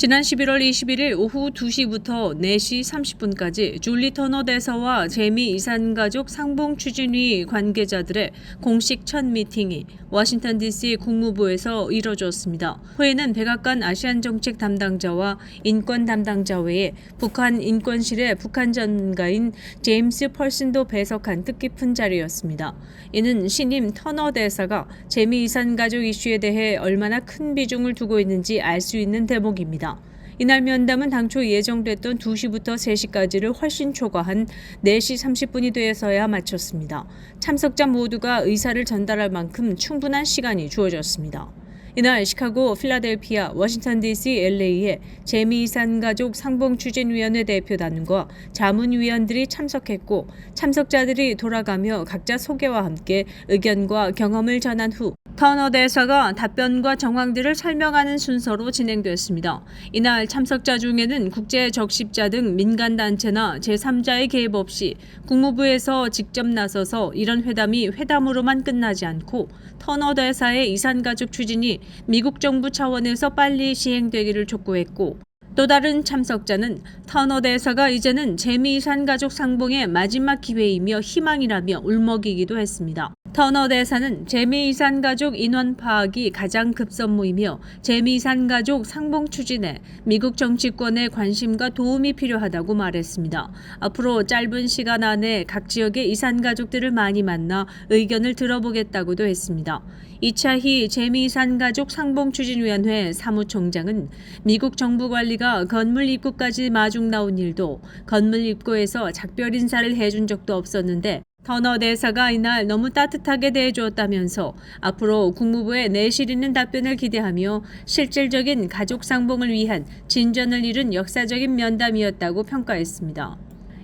지난 11월 21일 오후 2시부터 4시 30분까지 줄리 터너 대사와 재미 이산가족 상봉 추진위 관계자들의 공식 첫 미팅이 워싱턴 DC 국무부에서 이뤄졌습니다. 회의는 백악관 아시안 정책 담당자와 인권 담당자 외에 북한 인권실의 북한 전가인 제임스 펄슨도 배석한 뜻깊은 자리였습니다. 이는 신임 터너 대사가 재미 이산가족 이슈에 대해 얼마나 큰 비중을 두고 있는지 알 수 있는 대목입니다. 이날 면담은 당초 예정됐던 2시부터 3시까지를 훨씬 초과한 4시 30분이 돼서야 마쳤습니다. 참석자 모두가 의사를 전달할 만큼 충분한 시간이 주어졌습니다. 이날 시카고, 필라델피아, 워싱턴 DC, LA의 재미이산가족 상봉추진위원회 대표단과 자문위원들이 참석했고 참석자들이 돌아가며 각자 소개와 함께 의견과 경험을 전한 후 터너 대사가 답변과 정황들을 설명하는 순서로 진행됐습니다. 이날 참석자 중에는 국제 적십자 등 민간단체나 제3자의 개입 없이 국무부에서 직접 나서서 이런 회담이 회담으로만 끝나지 않고 터너 대사의 이산가족 추진이 미국 정부 차원에서 빨리 시행되기를 촉구했고 또 다른 참석자는 터너 대사가 이제는 재미이산가족 상봉의 마지막 기회이며 희망이라며 울먹이기도 했습니다. 터너 대사는 재미이산가족 인원 파악이 가장 급선무이며 재미이산가족 상봉 추진에 미국 정치권의 관심과 도움이 필요하다고 말했습니다. 앞으로 짧은 시간 안에 각 지역의 이산가족들을 많이 만나 의견을 들어보겠다고도 했습니다. 이차희 재미이산가족 상봉추진위원회 사무총장은 미국 정부 관리가 건물 입구까지 마중 나온 일도 건물 입구에서 작별 인사를 해준 적도 없었는데 터너 대사가 이날 너무 따뜻하게 대해주었다면서 앞으로 국무부의 내실 있는 답변을 기대하며 실질적인 가족 상봉을 위한 진전을 이룬 역사적인 면담이었다고 평가했습니다.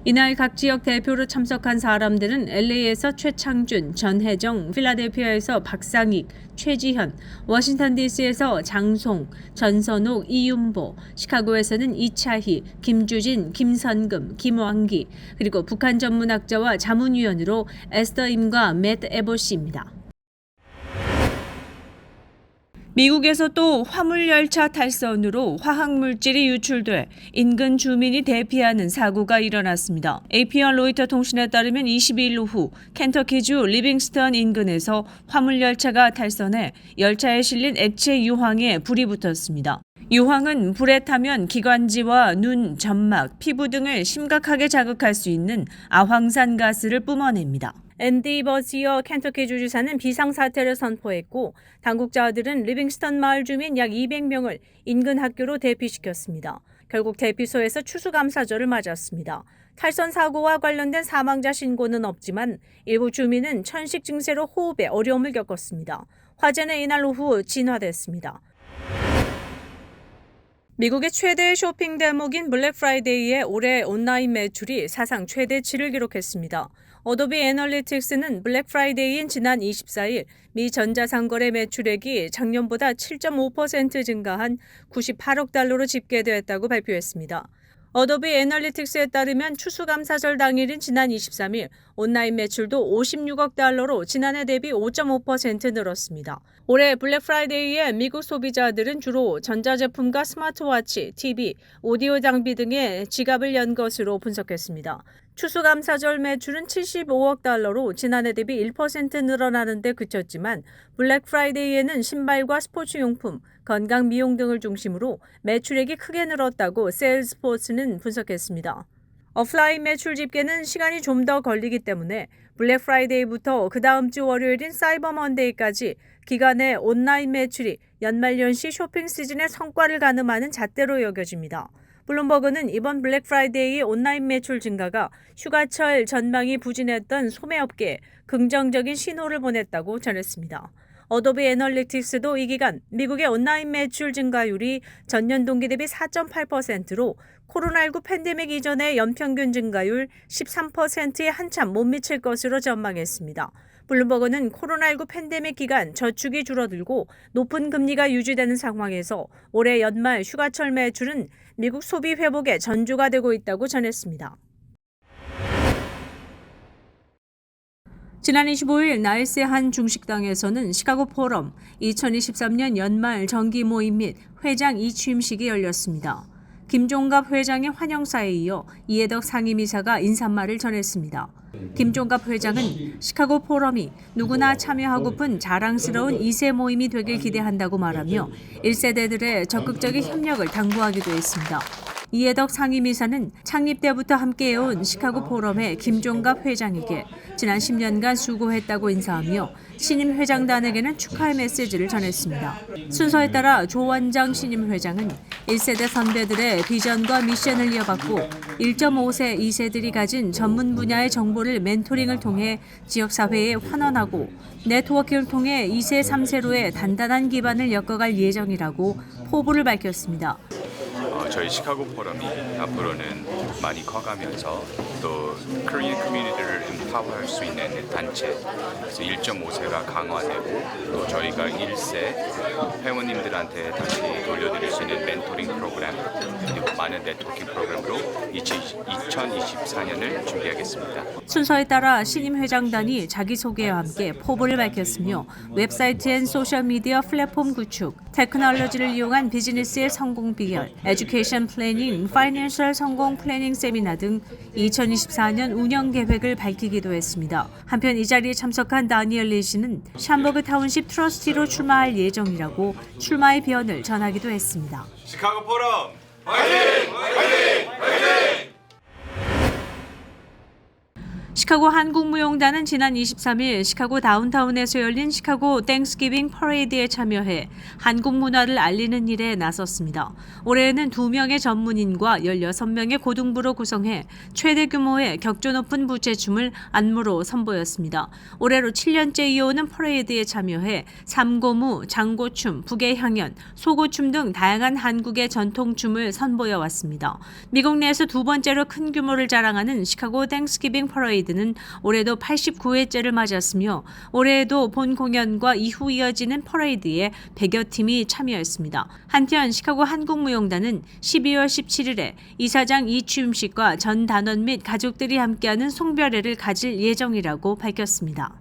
이날 각 지역 대표로 참석한 사람들은 LA에서 최창준, 전혜정, 필라델피아에서 박상익, 최지현, 워싱턴 DC에서 장송, 전선옥, 이윤보, 시카고에서는 이차희, 김주진, 김선금, 김왕기, 그리고 북한 전문학자와 자문위원으로 에스더 임과 맷 에보시입니다. 미국에서 또 화물열차 탈선으로 화학물질이 유출돼 인근 주민이 대피하는 사고가 일어났습니다. AP와 로이터 통신에 따르면 22일 오후 켄터키주 리빙스턴 인근에서 화물열차가 탈선해 열차에 실린 액체 유황에 불이 붙었습니다. 유황은 불에 타면 기관지와 눈, 점막, 피부 등을 심각하게 자극할 수 있는 아황산 가스를 뿜어냅니다. 앤디 버지어 켄터키 주지사는 비상사태를 선포했고 당국자들은 리빙스턴 마을 주민 약 200명을 인근 학교로 대피시켰습니다. 결국 대피소에서 추수감사절을 맞았습니다. 탈선 사고와 관련된 사망자 신고는 없지만 일부 주민은 천식 증세로 호흡에 어려움을 겪었습니다. 화재는 이날 오후 진화됐습니다. 미국의 최대 쇼핑 대목인 블랙 프라이데이의 올해 온라인 매출이 사상 최대치를 기록했습니다. 어도비 애널리틱스는 블랙 프라이데이인 지난 24일 미 전자상거래 매출액이 작년보다 7.5% 증가한 98억 달러로 집계되었다고 발표했습니다. 어도비 애널리틱스에 따르면 추수감사절 당일인 지난 23일 온라인 매출도 56억 달러로 지난해 대비 5.5% 늘었습니다. 올해 블랙 프라이데이에 미국 소비자들은 주로 전자제품과 스마트워치, TV, 오디오 장비 등에 지갑을 연 것으로 분석했습니다. 추수감사절 매출은 75억 달러로 지난해 대비 1% 늘어나는 데 그쳤지만 블랙 프라이데이에는 신발과 스포츠용품, 건강 미용 등을 중심으로 매출액이 크게 늘었다고 세일스포츠는 분석했습니다. 오프라인 매출 집계는 시간이 좀 더 걸리기 때문에 블랙 프라이데이부터 그 다음 주 월요일인 사이버 먼데이까지 기간의 온라인 매출이 연말연시 쇼핑 시즌의 성과를 가늠하는 잣대로 여겨집니다. 블룸버그는 이번 블랙 프라이데이 온라인 매출 증가가 휴가철 전망이 부진했던 소매업계에 긍정적인 신호를 보냈다고 전했습니다. 어도비 애널리틱스도 이 기간 미국의 온라인 매출 증가율이 전년 동기 대비 4.8%로 코로나19 팬데믹 이전의 연평균 증가율 13%에 한참 못 미칠 것으로 전망했습니다. 블룸버그는 코로나19 팬데믹 기간 저축이 줄어들고 높은 금리가 유지되는 상황에서 올해 연말 휴가철 매출은 미국 소비 회복의 전조가 되고 있다고 전했습니다. 지난 25일 나일스의 한 중식당에서는 시카고 포럼 2023년 연말 정기 모임 및 회장 이취임식이 열렸습니다. 김종갑 회장의 환영사에 이어 이해덕 상임이사가 인사말을 전했습니다. 김종갑 회장은 시카고 포럼이 누구나 참여하고픈 자랑스러운 2세 모임이 되길 기대한다고 말하며 1세대들의 적극적인 협력을 당부하기도 했습니다. 이해덕 상임이사는 창립 때부터 함께해온 시카고 포럼의 김종갑 회장에게 지난 10년간 수고했다고 인사하며 신임 회장단에게는 축하의 메시지를 전했습니다. 순서에 따라 조원장 신임 회장은 1세대 선배들의 비전과 미션을 이어받고 1.5세 2세들이 가진 전문 분야의 정보를 멘토링을 통해 지역사회에 환원하고 네트워킹을 통해 2세 3세로의 단단한 기반을 엮어갈 예정이라고 포부를 밝혔습니다. 저희 시카고 포럼이 앞으로는 많이 커가면서 또 코리안 커뮤니티를 empower할 수 있는 단체, 그래서 1.5세가 강화되고 또 저희가 1세 회원님들한테 다시 돌려드릴 수 있는 멘토링 프로그램 그리고 많은 네트워킹 프로그램으로 2024년을 준비하겠습니다. 순서에 따라 신임 회장단이 자기소개와 함께 포부를 밝혔으며 웹사이트 앤 소셜미디어 플랫폼 구축, 테크놀로지를 이용한 비즈니스의 성공 비결, 에듀케이션 플래닝, 파이낸셜 성공 플래닝 세미나 등 2024년 운영 계획을 밝히기도 했습니다. 한편 이 자리에 참석한 다니엘 리 씨는 샴버그 타운십 트러스티로 출마할 예정이라고 출마의 변을 전하기도 했습니다. 시카고 포럼 화이팅! 화이팅! 화이팅! 시카고 한국무용단은 지난 23일 시카고 다운타운에서 열린 시카고 땡스기빙 퍼레이드에 참여해 한국 문화를 알리는 일에 나섰습니다. 올해에는 2명의 전문인과 16명의 고등부로 구성해 최대 규모의 격조 높은 부채춤을 안무로 선보였습니다. 올해로 7년째 이어오는 퍼레이드에 참여해 삼고무, 장고춤, 북의향연, 소고춤 등 다양한 한국의 전통춤을 선보여 왔습니다. 미국 내에서 두 번째로 큰 규모를 자랑하는 시카고 땡스기빙 퍼레이드는 올해도 89회째를 맞았으며 올해에도 본 공연과 이후 이어지는 퍼레이드에 100여 팀이 참여했습니다. 한편 시카고 한국무용단은 12월 17일에 이사장 이취임식과 전 단원 및 가족들이 함께하는 송별회를 가질 예정이라고 밝혔습니다.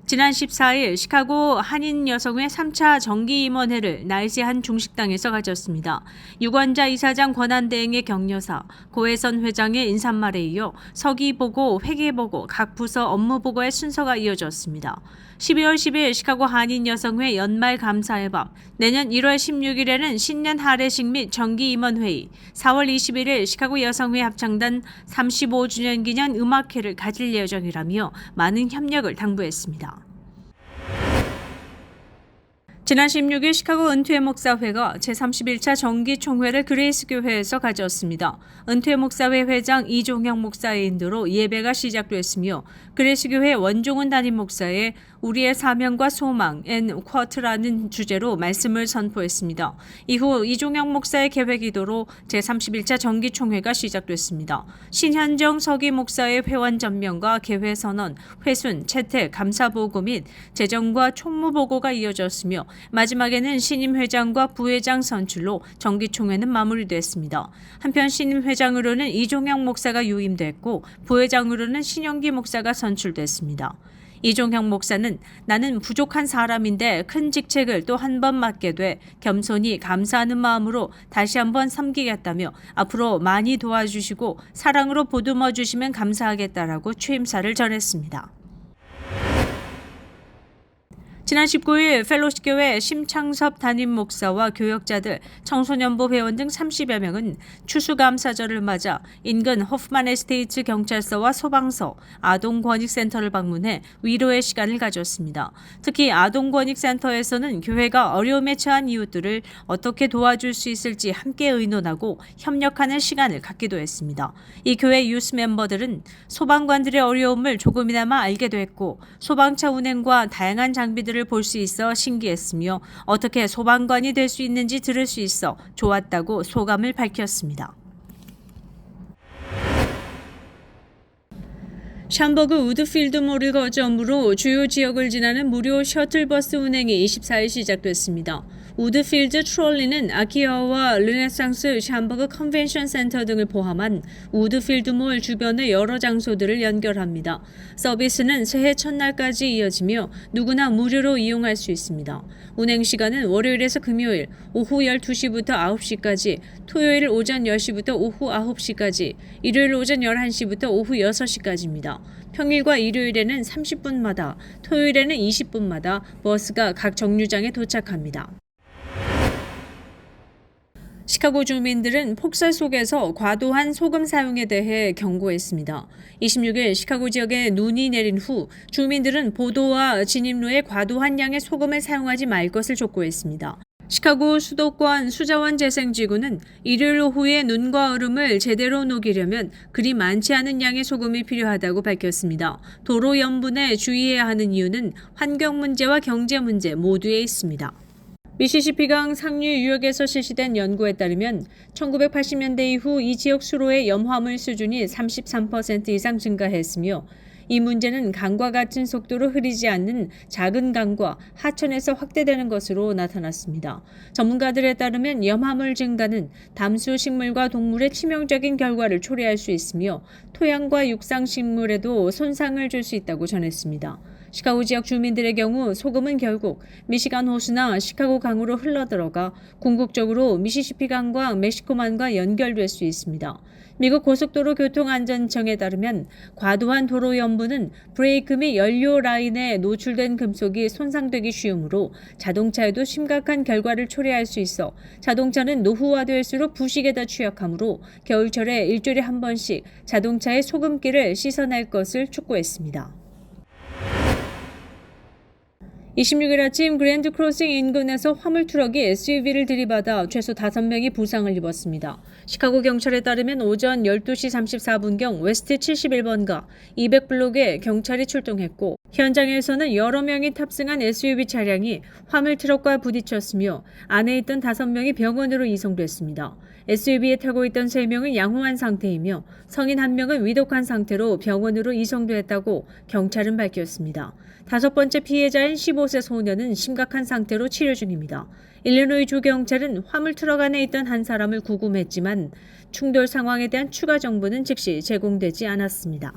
지난 14일 시카고 한인여성회 3차 정기임원회를 나일스의 한 중식당에서 가졌습니다. 유권자 이사장 권한대행의 격려사, 고혜선 회장의 인사말에 이어 서기보고, 회계보고, 각 부서 업무보고의 순서가 이어졌습니다. 12월 10일 시카고 한인여성회 연말 감사의 밤, 내년 1월 16일에는 신년 할애식 및 정기임원회의, 4월 21일 시카고 여성회 합창단 35주년 기념 음악회를 가질 예정이라며 많은 협력을 당부했습니다. 지난 16일 시카고 은퇴 목사회가 제31차 정기총회를 그레이스 교회에서 가졌습니다. 은퇴 목사회 회장 이종영 목사의 인도로 예배가 시작됐으며 그레이스 교회 원종훈 담임 목사의 우리의 사명과 소망 앤 쿼트라는 주제로 말씀을 선포했습니다. 이후 이종영 목사의 계획 기도로 제31차 정기총회가 시작됐습니다. 신현정 서기 목사의 회원 전명과 개회 선언, 회순, 채택, 감사 보고 및 재정과 총무 보고가 이어졌으며 마지막에는 신임 회장과 부회장 선출로 정기총회는 마무리됐습니다. 한편 신임 회장으로는 이종영 목사가 유임됐고 부회장으로는 신영기 목사가 선출됐습니다. 이종영 목사는 나는 부족한 사람인데 큰 직책을 또 한 번 맡게 돼 겸손히 감사하는 마음으로 다시 한번 섬기겠다며 앞으로 많이 도와주시고 사랑으로 보듬어 주시면 감사하겠다라고 취임사를 전했습니다. 지난 19일 펠로시 교회 심창섭 담임 목사와 교역자들, 청소년부 회원 등 30여 명은 추수감사절을 맞아 인근 호프만 에스테이트 경찰서와 소방서, 아동권익센터를 방문해 위로의 시간을 가졌습니다. 특히 아동권익센터에서는 교회가 어려움에 처한 이웃들을 어떻게 도와줄 수 있을지 함께 의논하고 협력하는 시간을 갖기도 했습니다. 이 교회 유스 멤버들은 소방관들의 어려움을 조금이나마 알게 됐고 소방차 운행과 다양한 장비들을 볼 수 있어 신기했으며 어떻게 소방관이 될 수 있는지 들을 수 있어 좋았다고 소감을 밝혔습니다. 샴버그 우드필드몰을 거점으로 주요 지역을 지나는 무료 셔틀버스 운행이 24일 시작됐습니다. 우드필드 트롤리는 아키아와 르네상스 샴버그 컨벤션 센터 등을 포함한 우드필드몰 주변의 여러 장소들을 연결합니다. 서비스는 새해 첫날까지 이어지며 누구나 무료로 이용할 수 있습니다. 운행 시간은 월요일에서 금요일 오후 12시부터 9시까지, 토요일 오전 10시부터 오후 9시까지, 일요일 오전 11시부터 오후 6시까지입니다. 평일과 일요일에는 30분마다, 토요일에는 20분마다 버스가 각 정류장에 도착합니다. 시카고 주민들은 폭설 속에서 과도한 소금 사용에 대해 경고했습니다. 26일 시카고 지역에 눈이 내린 후 주민들은 보도와 진입로에 과도한 양의 소금을 사용하지 말 것을 촉구했습니다. 시카고 수도권 수자원재생지구는 일요일 오후에 눈과 얼음을 제대로 녹이려면 그리 많지 않은 양의 소금이 필요하다고 밝혔습니다. 도로 염분에 주의해야 하는 이유는 환경 문제와 경제 문제 모두에 있습니다. 미시시피강 상류 유역에서 실시된 연구에 따르면 1980년대 이후 이 지역 수로의 염화물 수준이 33% 이상 증가했으며 이 문제는 강과 같은 속도로 흐리지 않는 작은 강과 하천에서 확대되는 것으로 나타났습니다. 전문가들에 따르면 염화물 증가는 담수 식물과 동물의 치명적인 결과를 초래할 수 있으며 토양과 육상 식물에도 손상을 줄 수 있다고 전했습니다. 시카고 지역 주민들의 경우 소금은 결국 미시간 호수나 시카고 강으로 흘러들어가 궁극적으로 미시시피 강과 멕시코만과 연결될 수 있습니다. 미국 고속도로 교통안전청에 따르면 과도한 도로 염분은 브레이크 및 연료 라인에 노출된 금속이 손상되기 쉬우므로 자동차에도 심각한 결과를 초래할 수 있어 자동차는 노후화될수록 부식에 더 취약하므로 겨울철에 일주일에 한 번씩 자동차의 소금기를 씻어낼 것을 촉구했습니다. 26일 아침 그랜드 크로싱 인근에서 화물 트럭이 SUV를 들이받아 최소 5명이 부상을 입었습니다. 시카고 경찰에 따르면 오전 12시 34분경 웨스트 71번가 200블록에 경찰이 출동했고 현장에서는 여러 명이 탑승한 SUV 차량이 화물 트럭과 부딪혔으며 안에 있던 5명이 병원으로 이송됐습니다. SUV에 타고 있던 3명은 양호한 상태이며 성인 1명은 위독한 상태로 병원으로 이송됐다고 경찰은 밝혔습니다. 5번째 피해자인 15세 소년은 심각한 상태로 치료 중입니다. 일리노이 주 경찰은 화물 트럭 안에 있던 한 사람을 구금했지만 충돌 상황에 대한 추가 정보는 즉시 제공되지 않았습니다.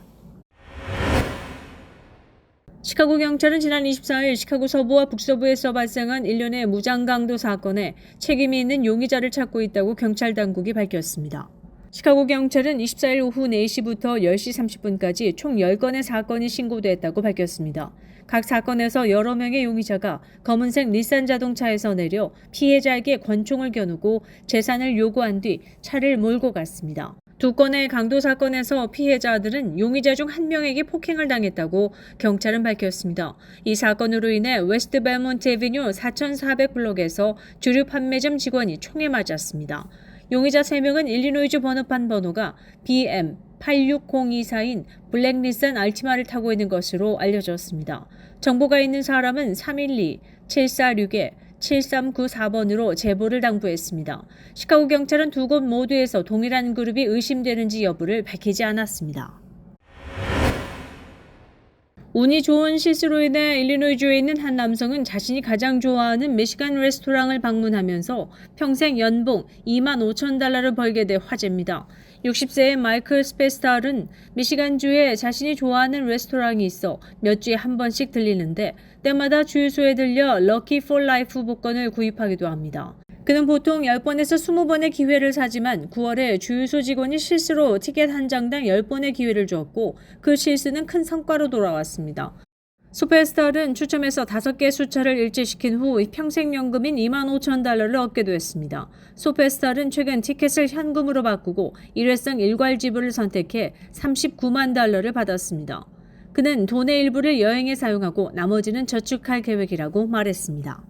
시카고 경찰은 지난 24일 시카고 서부와 북서부에서 발생한 일련의 무장 강도 사건에 책임이 있는 용의자를 찾고 있다고 경찰 당국이 밝혔습니다. 시카고 경찰은 24일 오후 4시부터 10시 30분까지 총 10건의 사건이 신고됐다고 밝혔습니다. 각 사건에서 여러 명의 용의자가 검은색 닛산 자동차에서 내려 피해자에게 권총을 겨누고 재산을 요구한 뒤 차를 몰고 갔습니다. 2건의 강도 사건에서 피해자들은 용의자 중 1명에게 폭행을 당했다고 경찰은 밝혔습니다. 이 사건으로 인해 웨스트 벨몬트 애비뉴 4400블록에서 주류 판매점 직원이 총에 맞았습니다. 용의자 3명은 일리노이주 번호판 번호가 BM 86024인 블랙 닛산 알티마를 타고 있는 것으로 알려졌습니다. 정보가 있는 사람은 312-746-7394번으로 제보를 당부했습니다. 시카고 경찰은 2곳 모두에서 동일한 그룹이 의심되는지 여부를 밝히지 않았습니다. 운이 좋은 실수로 인해 일리노이주에 있는 한 남성은 자신이 가장 좋아하는 미시간 레스토랑을 방문하면서 평생 연봉 $25,000를 벌게 돼 화제입니다. 60세의 마이클 스페스탈은 미시간주에 자신이 좋아하는 레스토랑이 있어 몇 주에 한 번씩 들리는데 때마다 주유소에 들려 럭키 폴 라이프 복권을 구입하기도 합니다. 그는 보통 10번에서 20번의 기회를 사지만 9월에 주유소 직원이 실수로 티켓 한 장당 10번의 기회를 주었고 그 실수는 큰 성과로 돌아왔습니다. 스페스탈은 추첨해서 5개 숫자를 일치시킨 후 평생연금인 $25,000를 얻게 됐습니다. 스페스탈은 최근 티켓을 현금으로 바꾸고 일회성 일괄 지불을 선택해 $39만 받았습니다. 그는 돈의 일부를 여행에 사용하고 나머지는 저축할 계획이라고 말했습니다.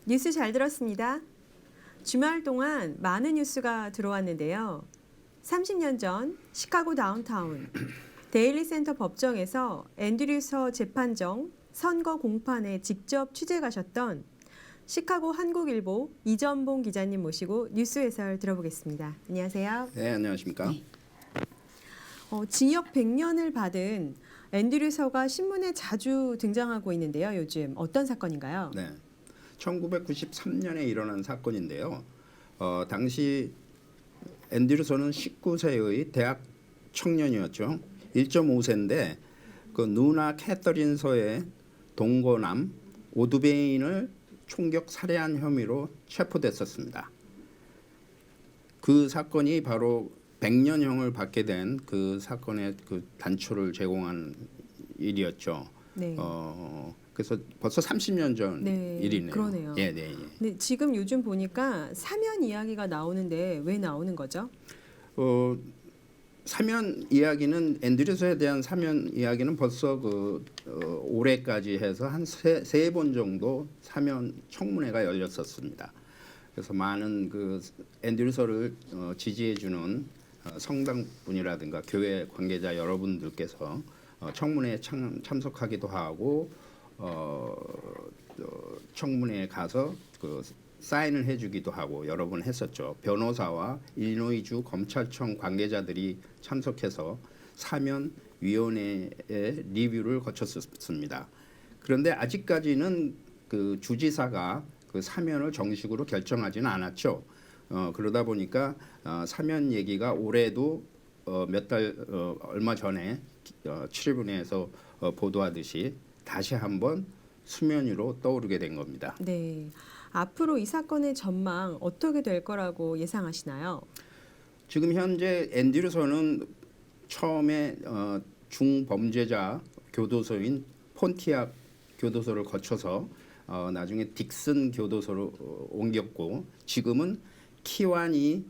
뉴스 잘 들었습니다. 주말 동안 많은 뉴스가 들어왔는데요. 30년 전 시카고 다운타운 데일리 센터 법정에서 앤드류서 재판정 선거 공판에 직접 취재 가셨던 시카고 한국일보 이전봉 기자님 모시고 뉴스 해설 들어보겠습니다. 안녕하세요. 네, 안녕하십니까? 징역 100년을 받은 앤드류서가 신문에 자주 등장하고 있는데요. 요즘 어떤 사건인가요? 네, 1993년에 일어난 사건인데요. 당시 앤드류서는 19세의 대학 청년이었죠. 1.5세인데 그 누나 캐서린서의 동거남 오드베인을 총격 살해한 혐의로 체포됐었습니다. 그 사건이 바로 100년형을 받게 된 그 사건의 그 단초를 제공한 일이었죠. 네. 그래서 벌써 30년 전 네, 일이네요. 그러네요. 예, 네, 예. 네, 지금 요즘 보니까 사면 이야기가 나오는데 왜 나오는 거죠? 사면 이야기는 앤드류서에 대한 사면 이야기는 벌써 올해까지 해서 한 세 번 정도 사면 청문회가 열렸었습니다. 그래서 많은 그 앤드류서를 지지해주는 성당분이라든가 교회 관계자 여러분들께서 청문회에 참석하기도 하고 청문회에 가서 그 사인을 해주기도 하고 여러 번 했었죠. 변호사와 일리노이주 검찰청 관계자들이 참석해서 사면 위원회의 리뷰를 거쳤습니다. 그런데 아직까지는 그 주지사가 그 사면을 정식으로 결정하지는 않았죠. 그러다 보니까 사면 얘기가 올해도 얼마 전에 출입은에서 보도하듯이 다시 한번 수면 위로 떠오르게 된 겁니다. 네. 앞으로 이 사건의 전망 어떻게 될 거라고 예상하시나요? 지금 현재 앤드류서는 처음에 중범죄자 교도소인 폰티악 교도소를 거쳐서 나중에 딕슨 교도소로 옮겼고 지금은 키와니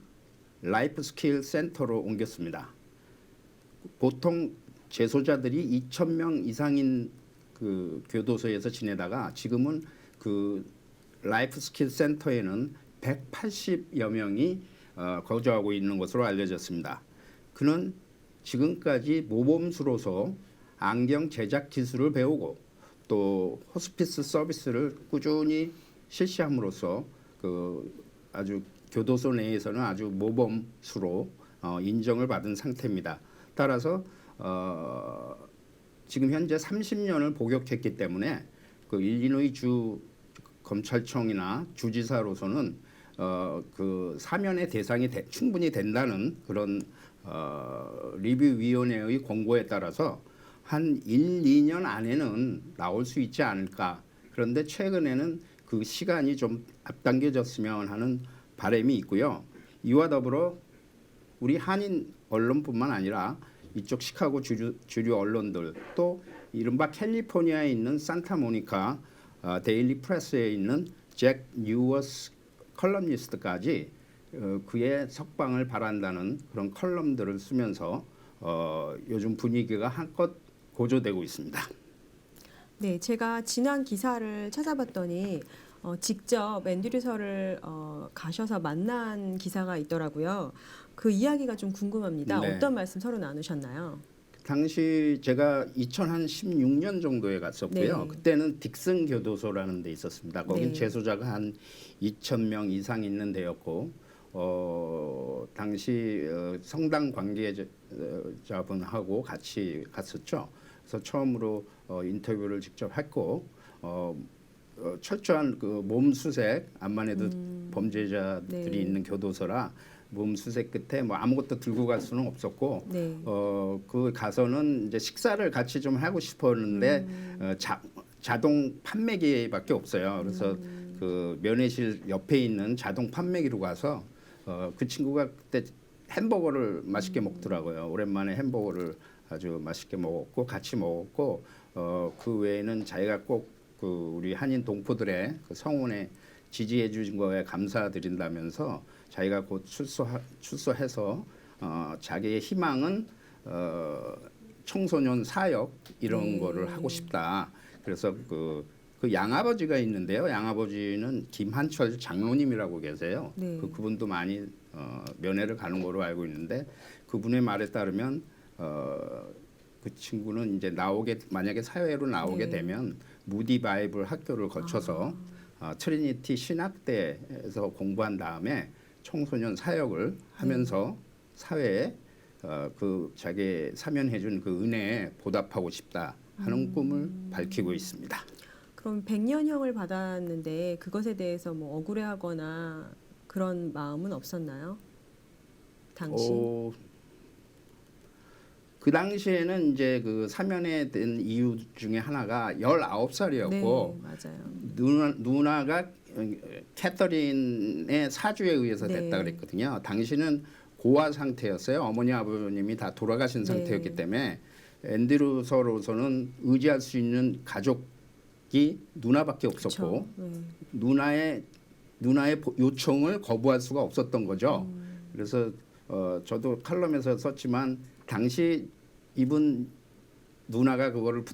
라이프 스킬 센터로 옮겼습니다. 보통 재소자들이 2,000명 이상인 그 교도소에서 지내다가 지금은 그 라이프 스킬 센터에는 180여 명이 거주하고 있는 것으로 알려졌습니다. 그는 지금까지 모범수로서 안경 제작 기술을 배우고 또 호스피스 서비스를 꾸준히 실시함으로써 그 아주 교도소 내에서는 아주 모범수로 인정을 받은 상태입니다. 따라서 지금 현재 30년을 복역했기 때문에 그 일리노이 주 검찰청이나 주지사로서는 그 사면의 대상이 충분히 된다는 그런 리뷰위원회의 권고에 따라서 한 1, 2년 안에는 나올 수 있지 않을까. 그런데 최근에는 그 시간이 좀 앞당겨졌으면 하는 바람이 있고요. 이와 더불어 우리 한인 언론뿐만 아니라 이쪽 시카고 주류 언론들 또 이른바 캘리포니아에 있는 산타모니카 데일리 프레스에 있는 잭 뉴어스 컬럼니스트까지 그의 석방을 바란다는 그런 컬럼들을 쓰면서 요즘 분위기가 한껏 고조되고 있습니다. 네, 제가 지난 기사를 찾아봤더니 직접 앤드류서를 가셔서 만난 기사가 있더라고요. 그 이야기가 좀 궁금합니다. 네. 어떤 말씀 서로 나누셨나요? 당시 제가 2016년 정도에 갔었고요. 네. 그때는 딕슨 교도소라는 데 있었습니다. 거긴 네. 재소자가 한 2,000명 이상 있는 데였고 당시 성당 관계자분하고 같이 갔었죠. 그래서 처음으로 인터뷰를 직접 했고 철저한 그 몸수색 암만 해도 범죄자들이 네. 있는 교도소라 몸수색 끝에 뭐 아무것도 들고 갈 수는 없었고 네. 그 가서는 이제 식사를 같이 좀 하고 싶었는데 자동 판매기밖에 없어요. 그래서 그 면회실 옆에 있는 자동 판매기로 가서 그 친구가 그때 햄버거를 맛있게 먹더라고요. 오랜만에 햄버거를 아주 맛있게 먹었고 같이 먹었고 그 외에는 자기가 꼭 그 우리 한인 동포들의 그 성원에 지지해 주신 거에 감사드린다면서 자기가 곧 출소해서 자기의 희망은 청소년 사역 이런 거를 하고 싶다. 그래서 그 양아버지가 있는데요. 양아버지는 김한철 장로님이라고 계세요. 네. 그분도 많이 면회를 가는 거로 알고 있는데 그분의 말에 따르면 그 친구는 이제 만약에 사회로 나오게 네. 되면 무디 바이블 학교를 거쳐서 트리니티 신학대에서 공부한 다음에 청소년 사역을 하면서 사회에 그 자기 사면해준 그 은혜에 보답하고 싶다 하는 꿈을 밝히고 있습니다. 그럼 100년형을 받았는데 그것에 대해서 뭐 억울해하거나 그런 마음은 없었나요? 당시? 그 당시에는 이제 그 사면에 된 이유 중에 하나가 19살이었고 네, 맞아요. 누나가 캐서린의 사주에 의해서 됐다 네. 그랬거든요. 당시는 고아 상태였어요. 어머니 아버님이 다 돌아가신 네. 상태였기 때문에 앤드루서로서는 의지할 수 있는 가족이 누나밖에 없었고 그쵸. 네. 누나의 요청을 거부할 수가 없었던 거죠. 그래서 저도 칼럼에서 썼지만 당시 이분 누나가 그거를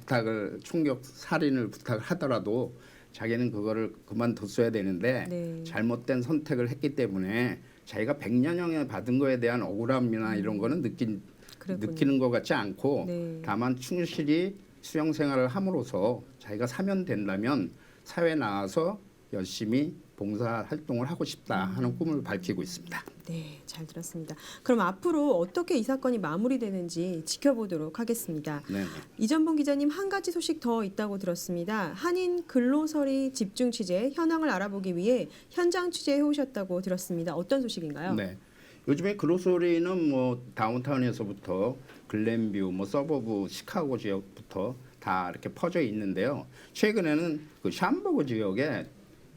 총격 살인을 부탁을 하더라도 자기는 그거를 그만뒀어야 되는데 네. 잘못된 선택을 했기 때문에 자기가 100년형에 받은 거에 대한 억울함이나 이런 거는 그랬군요. 느끼는 것 같지 않고 네. 다만 충실히 수용 생활을 함으로써 자기가 사면된다면 사회에 나와서 열심히 봉사 활동을 하고 싶다 하는 꿈을 밝히고 있습니다. 네, 잘 들었습니다. 그럼 앞으로 어떻게 이 사건이 마무리되는지 지켜보도록 하겠습니다. 네. 이전봉 기자님, 한 가지 소식 더 있다고 들었습니다. 한인 근로서리 집중 취재 현황을 알아보기 위해 현장 취재해 오셨다고 들었습니다. 어떤 소식인가요? 네. 요즘에 그로소리는 뭐 다운타운에서부터 글렌뷰, 뭐 서버브, 시카고 지역부터 다 이렇게 퍼져 있는데요. 최근에는 그 샴버그 지역에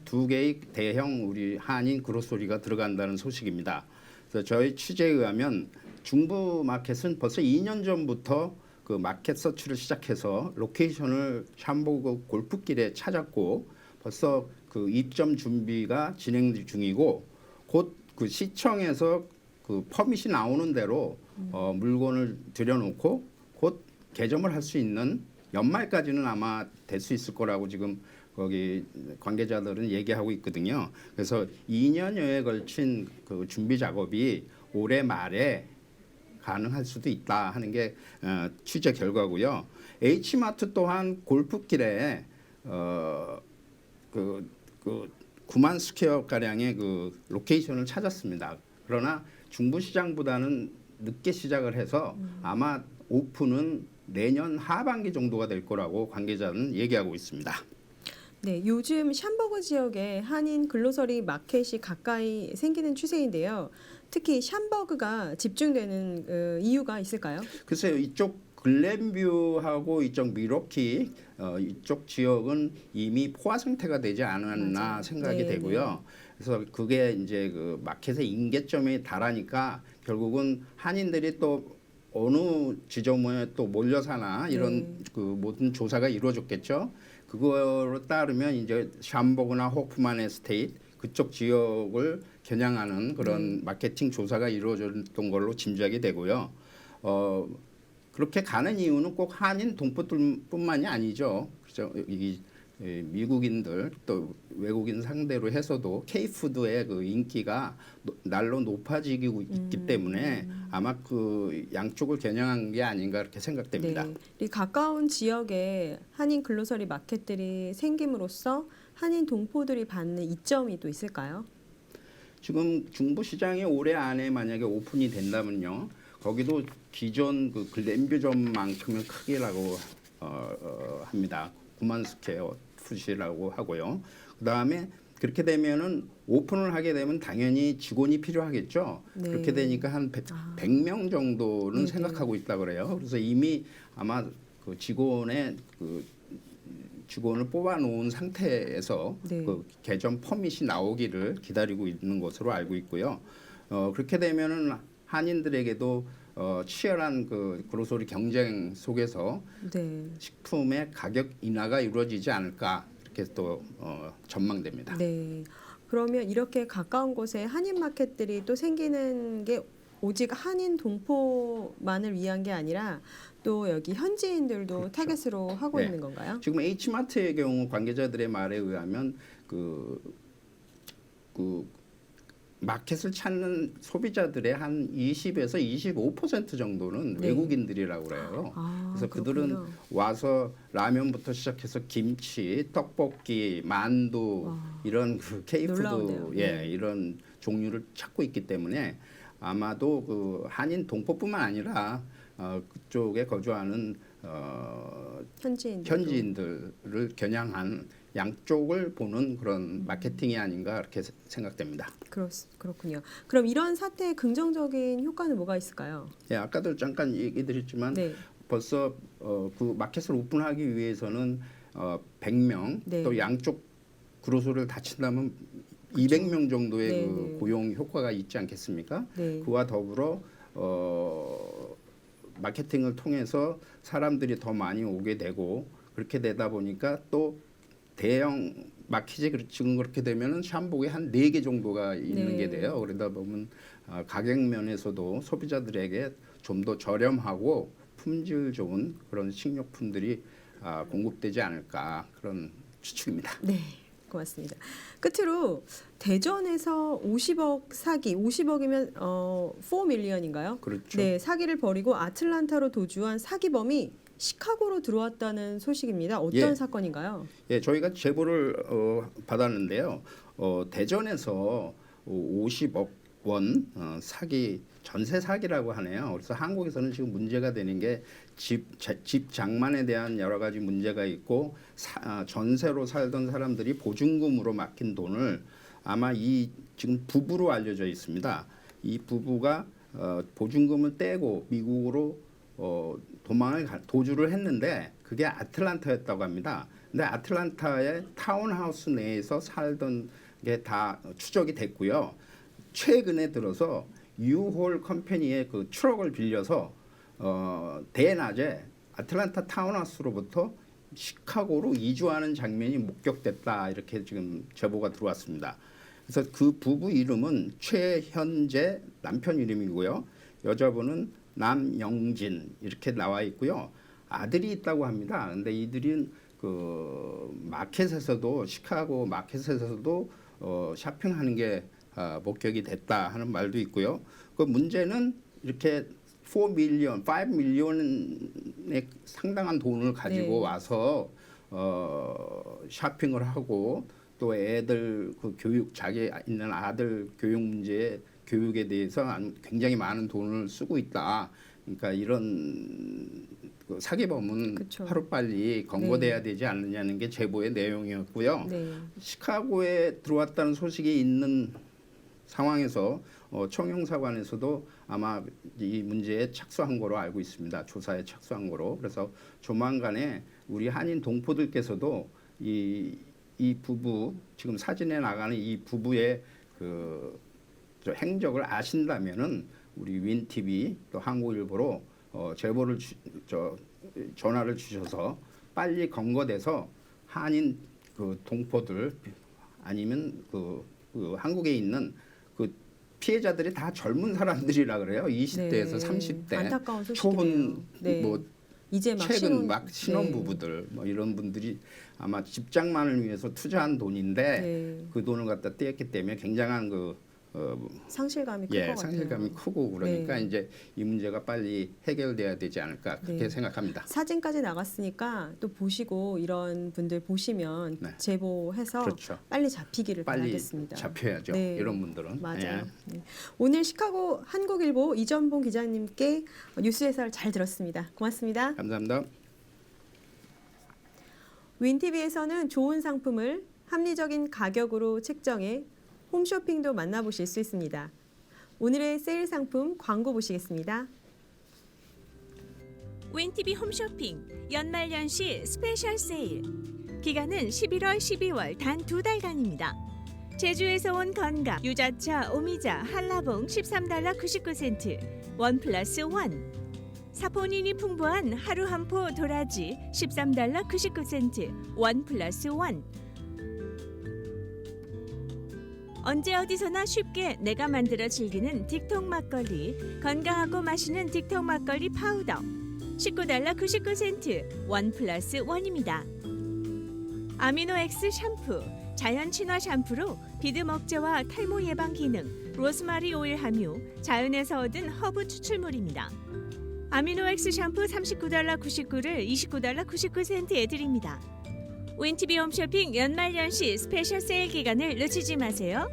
2개의 대형 우리 한인 그로소리가 들어간다는 소식입니다. 그래서 저희 취재에 의하면 중부 마켓은 벌써 2년 전부터 그 마켓 서치를 시작해서 로케이션을 샴버그 골프길에 찾았고 벌써 그 입점 준비가 진행 중이고 곧 그 시청에서 그 퍼밋이 나오는 대로 물건을 들여놓고 곧 개점을 할 수 있는 연말까지는 아마 될 수 있을 거라고 지금 거기 관계자들은 얘기하고 있거든요. 그래서 2년여에 걸친 그 준비 작업이 올해 말에 가능할 수도 있다 하는 게 취재 결과고요. H마트 또한 골프길에 그 9만 스퀘어 가량의 그 로케이션을 찾았습니다. 그러나 중부시장보다는 늦게 시작을 해서 아마 오픈은 내년 하반기 정도가 될 거라고 관계자는 얘기하고 있습니다. 네, 요즘 샴버그 지역에 한인 근로서리 마켓이 가까이 생기는 추세인데요. 특히 샴버그가 집중되는 이유가 있을까요? 글쎄요, 이쪽 글렌뷰하고 이쪽 미러키 이쪽 지역은 이미 포화 상태가 되지 않았나 맞아요. 생각이 네, 되고요. 그래서 그게 이제 그 마켓의 임계점에 달하니까 결국은 한인들이 또 어느 지점에 또 몰려 사나 이런 네. 그 모든 조사가 이루어졌겠죠. 그거로 따르면 이제 샴버그나 호프만 에스테이트 그쪽 지역을 겨냥하는 그런 마케팅 조사가 이루어졌던 걸로 짐작이 되고요. 그렇게 가는 이유는 꼭 한인 동포들뿐만이 아니죠. 그죠? 이 미국인들 또 외국인 상대로 해서도 K푸드의 그 인기가 날로 높아지고 있기 때문에 아마 그 양쪽을 겨냥한 게 아닌가 이렇게 생각됩니다. 네, 이 가까운 지역에 한인 근로서리 마켓들이 생김으로써 한인 동포들이 받는 이점이 또 있을까요? 지금 중부시장이 올해 안에 만약에 오픈이 된다면요. 거기도 기존 그 글렌뷰점만큼의 크기라고 합니다. 9만 스퀘어 풋이라고 하고요. 그다음에 그렇게 되면은 오픈을 하게 되면 당연히 직원이 필요하겠죠. 네. 그렇게 되니까 한 100명 정도는 네네. 생각하고 있다 그래요. 그래서 이미 아마 그 직원을 뽑아 놓은 상태에서 네. 그 개점 퍼밋이 나오기를 기다리고 있는 것으로 알고 있고요. 그렇게 되면은 한인들에게도 치열한 그 그로소리 경쟁 속에서 네. 식품의 가격 인하가 이루어지지 않을까 이렇게 또 전망됩니다. 네. 그러면 이렇게 가까운 곳에 한인 마켓들이 또 생기는 게 오직 한인 동포만을 위한 게 아니라 또 여기 현지인들도 그렇죠. 타겟으로 하고 네. 있는 건가요? 지금 H마트의 경우 관계자들의 말에 의하면 그 마켓을 찾는 소비자들의 한 20에서 25% 정도는 네. 외국인들이라고 그래요. 그래서 그들은 그렇군요. 와서 라면부터 시작해서 김치, 떡볶이, 만두 와, 이런 그 K푸드 놀라운데요. 네. 이런 종류를 찾고 있기 때문에 아마도 그 한인 동포뿐만 아니라 그쪽에 거주하는 현지인들을 겨냥한 양쪽을 보는 그런 마케팅이 아닌가 그렇게 생각됩니다. 그렇군요. 그럼 이런 사태의 긍정적인 효과는 뭐가 있을까요? 예, 아까도 잠깐 얘기드렸지만 네. 벌써 그 마켓을 오픈하기 위해서는 100명 네. 또 양쪽 그로소를 다 친다면 200명 정도의 네, 그 네. 고용 효과가 있지 않겠습니까? 네. 그와 더불어 마케팅을 통해서 사람들이 더 많이 오게 되고 그렇게 되다 보니까 또 대형 마켓이 지금 그렇게 되면은 샴복이 한 4개 정도가 있는 네. 게 돼요. 그러다 보면 가격 면에서도 소비자들에게 좀 더 저렴하고 품질 좋은 그런 식료품들이 공급되지 않을까 그런 추측입니다. 네, 고맙습니다. 끝으로 대전에서 50억 사기, 50억이면 4 밀리언인가요? 그렇죠. 네, 사기를 벌이고 아틀란타로 도주한 사기범이 시카고로 들어왔다는 소식입니다. 어떤 예. 사건인가요? 예, 저희가 제보를 받았는데요. 대전에서 50억 원 사기 전세 사기라고 하네요. 그래서 한국에서는 지금 문제가 되는 게 집 장만에 대한 여러 가지 문제가 있고 전세로 살던 사람들이 보증금으로 맡긴 돈을 아마 이 지금 부부로 알려져 있습니다. 이 부부가 보증금을 떼고 미국으로 도주를 했는데 그게 아틀란타였다고 합니다. 근데 아틀란타의 타운하우스 내에서 살던 게 다 추적이 됐고요. 최근에 들어서 유홀 컴퍼니의 그 트럭을 빌려서 대낮에 아틀란타 타운하우스로부터 시카고로 이주하는 장면이 목격됐다 이렇게 지금 제보가 들어왔습니다. 그래서 그 부부 이름은 최현재 남편 이름이고요. 여자분은 남영진 이렇게 나와 있고요. 아들이 있다고 합니다. 근데 이들은 그 마켓에서도 시카고 마켓에서도 쇼핑하는 게 목격이 됐다 하는 말도 있고요. 그 문제는 이렇게 4 밀리언, 5 밀리언에 상당한 돈을 가지고 네. 와서 쇼핑을 하고 또 애들 그 교육 자기 있는 아들 교육에 대해서 굉장히 많은 돈을 쓰고 있다. 그러니까 이런 그 사기범은 그쵸. 하루빨리 검거돼야 되지 않느냐는 게 제보의 내용이었고요. 네. 시카고에 들어왔다는 소식이 있는 상황에서 총영사관에서도 아마 이 문제에 착수한 거로 알고 있습니다. 조사에 착수한 거로. 그래서 조만간에 우리 한인 동포들께서도 이 부부 지금 사진에 나가는 이 부부의 저 행적을 아신다면은 우리 윈TV 또 한국일보로 제보를 전화를 주셔서 빨리 검거돼서 한인 그 동포들 아니면 그 한국에 있는 그 피해자들이 다 젊은 사람들이라 그래요. 20대에서 네. 30대 안타까운 소식이네요. 초혼 네. 뭐 이제 막 최근 막 신혼 네. 부부들 뭐 이런 분들이 아마 집장만을 위해서 투자한 돈인데 네. 그 돈을 갖다 떼었기 때문에 굉장한 그 상실감이 클 것 같아요. 상실감이 크고 그러니까 네. 이제 이 문제가 빨리 해결돼야 되지 않을까 그렇게 네. 생각합니다. 사진까지 나갔으니까 또 보시고 이런 분들 보시면 네. 제보해서 그렇죠. 빨리 잡히기를 빨리 바라겠습니다. 잡혀야죠. 네. 이런 분들은. 맞아요. 예. 네. 오늘 시카고 한국일보 이전봉 기자님께 뉴스 해설 잘 들었습니다. 고맙습니다. 감사합니다. 윈TV에서는 좋은 상품을 합리적인 가격으로 책정해 홈쇼핑도 만나보실 수 있습니다. 오늘의 세일 상품 광고 보시겠습니다. 윈TV 홈쇼핑 연말연시 스페셜 세일. 기간은 11월, 12월 단 2달간입니다. 제주에서 온 건강, 유자차, 오미자, 한라봉 13달러 99센트, 원 플러스 원. 사포닌이 풍부한 하루 한 포 도라지 13달러 99센트, 원 플러스 원. 언제 어디서나 쉽게 내가 만들어 즐기는 딕톡 막걸리, 건강하고 맛있는 딕톡 막걸리 파우더 19달러 99센트, 원 플러스 원입니다. 아미노엑스 샴푸, 자연 친화 샴푸로 비드 먹재와 탈모 예방 기능, 로즈마리 오일 함유, 자연에서 얻은 허브 추출물입니다. 아미노엑스 샴푸 39달러 99를 29달러 99센트에 드립니다. 윈TV 홈쇼핑 연말연시 스페셜 세일 기간을 놓치지 마세요.